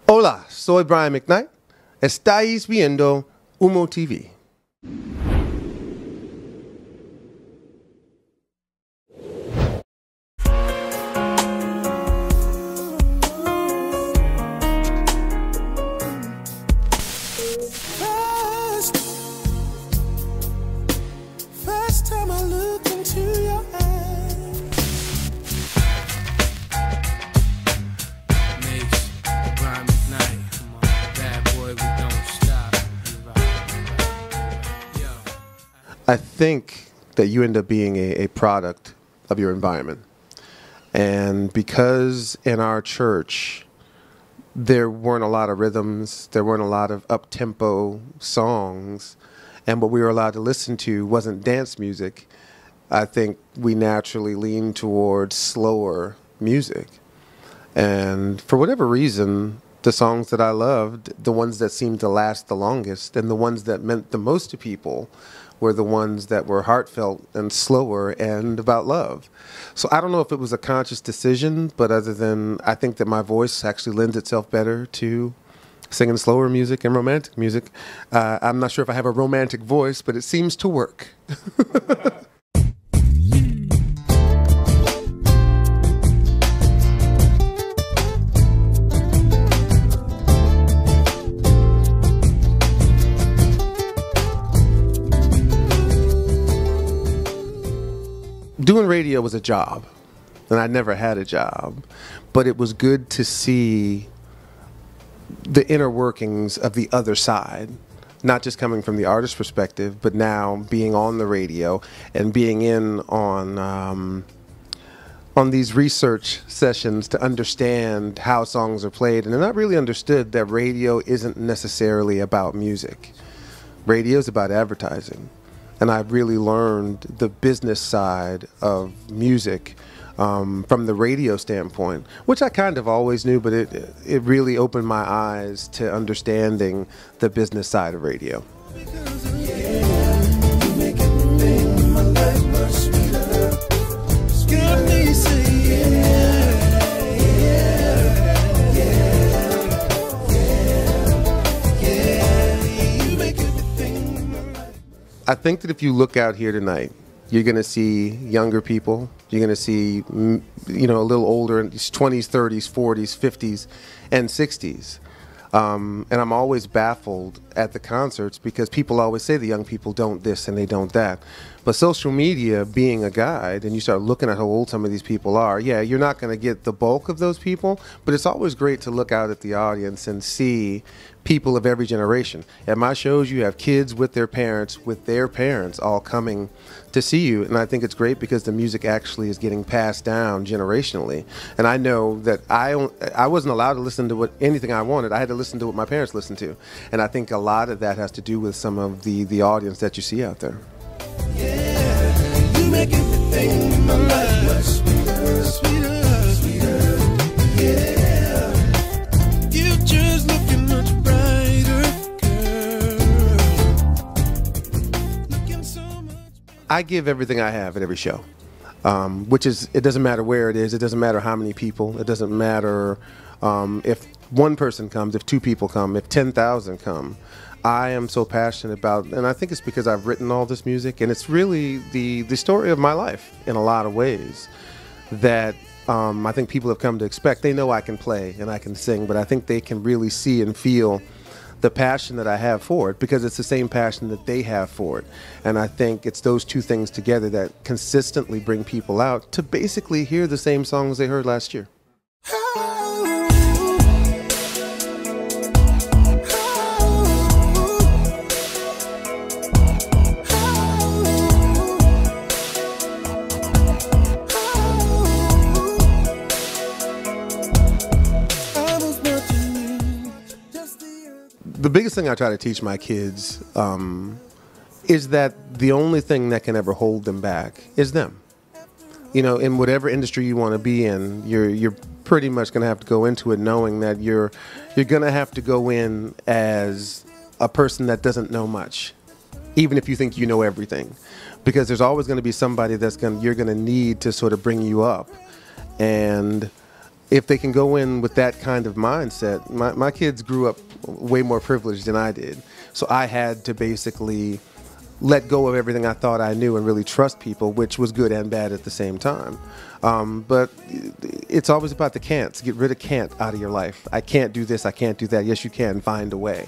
Hola, soy Brian McKnight. Estáis viendo UMOTV. I think that you end up being a product of your environment. And because in our church, there weren't a lot of rhythms, there weren't a lot of up-tempo songs, and what we were allowed to listen to wasn't dance music, I think we naturally leaned towards slower music. And for whatever reason, the songs that I loved, the ones that seemed to last the longest, and the ones that meant the most to people, were the ones that were heartfelt and slower and about love. So I don't know if it was a conscious decision, but other than I think that my voice actually lends itself better to singing slower music and romantic music. I'm not sure if I have a romantic voice, but it seems to work. Doing radio was a job, and I never had a job, but it was good to see the inner workings of the other side, not just coming from the artist's perspective, but now being on the radio and being in on these research sessions to understand how songs are played. And then I really understood that radio isn't necessarily about music. Radio is about advertising. And I really learned the business side of music from the radio standpoint, which I kind of always knew, but it really opened my eyes to understanding the business side of radio. I think that if you look out here tonight, you're going to see younger people. You're going to see, you know, a little older, in 20s, 30s, 40s, 50s, and 60s. And I'm always baffled at the concerts because people always say the young people don't this and they don't that. But social media being a guide, and you start looking at how old some of these people are, yeah, you're not going to get the bulk of those people, but it's always great to look out at the audience and see people of every generation. At my shows, you have kids with their parents all coming to see you, and I think it's great because the music actually is getting passed down generationally. And I know that I wasn't allowed to listen to anything I wanted. I had to listen to what my parents listened to, and I think a lot of that has to do with some of the audience that you see out there. Yeah, you make everything in my life much sweeter, sweeter, sweeter. Yeah, future's looking much brighter, girl. Looking so much. I give everything I have at every show, which is, it doesn't matter where it is, it doesn't matter how many people, it doesn't matter if one person comes, if two people come, if 10,000 come. I am so passionate about, and I think it's because I've written all this music, and it's really the story of my life in a lot of ways that I think people have come to expect. They know I can play and I can sing, but I think they can really see and feel the passion that I have for it because it's the same passion that they have for it. And I think it's those two things together that consistently bring people out to basically hear the same songs they heard last year. The biggest thing I try to teach my kids is that the only thing that can ever hold them back is them. in whatever industry you want to be in, you're pretty much going to have to go into it knowing that you're going to have to go in as a person that doesn't know much, even if you think you know everything, because there's always going to be somebody you're going to need to sort of bring you up. And if they can go in with that kind of mindset, my kids grew up way more privileged than I did. So I had to basically let go of everything I thought I knew and really trust people, which was good and bad at the same time. But it's always about the can'ts. Get rid of can't out of your life. I can't do this, I can't do that. Yes, you can. Find a way.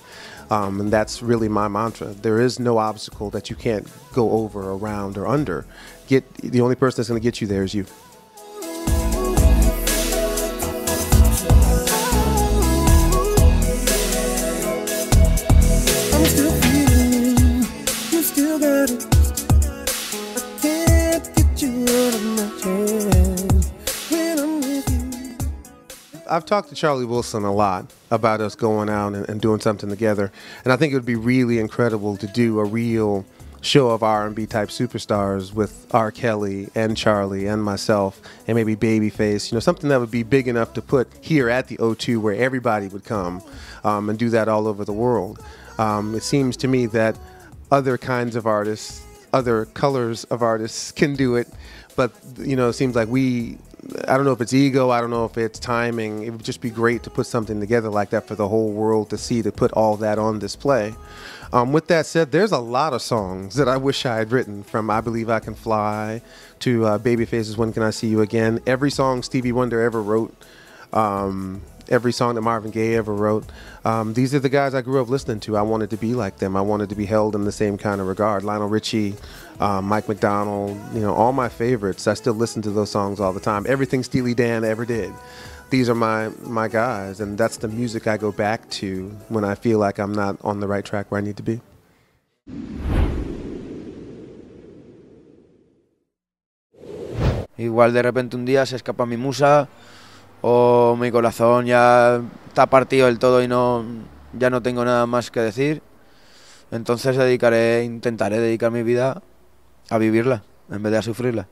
And that's really my mantra. There is no obstacle that you can't go over, around, or under. The only person that's going to get you there is you. I've talked to Charlie Wilson a lot about us going out and doing something together, and I think it would be really incredible to do a real show of R&B type superstars with R. Kelly and Charlie and myself and maybe Babyface, something that would be big enough to put here at the O2 where everybody would come, and do that all over the world. It seems to me that other kinds of artists, other colors of artists can do it, but it seems like I don't know if it's ego, I don't know if it's timing. It would just be great to put something together like that for the whole world to see, to put all that on display. With that said, there's a lot of songs that I wish I had written, from I Believe I Can Fly to Babyface's When Can I See You Again. Every song Stevie Wonder ever wrote, every song that Marvin Gaye ever wrote. These are the guys I grew up listening to. I wanted to be like them. I wanted to be held in the same kind of regard. Lionel Richie, Mike McDonald, all my favorites. I still listen to those songs all the time. Everything Steely Dan ever did. These are my guys, and that's the music I go back to when I feel like I'm not on the right track where I need to be. Igual de repente un día se escapa mi musa, o mi corazón ya está partido del todo y ya no tengo nada más que decir. Entonces intentaré dedicar mi vida a vivirla en vez de a sufrirla.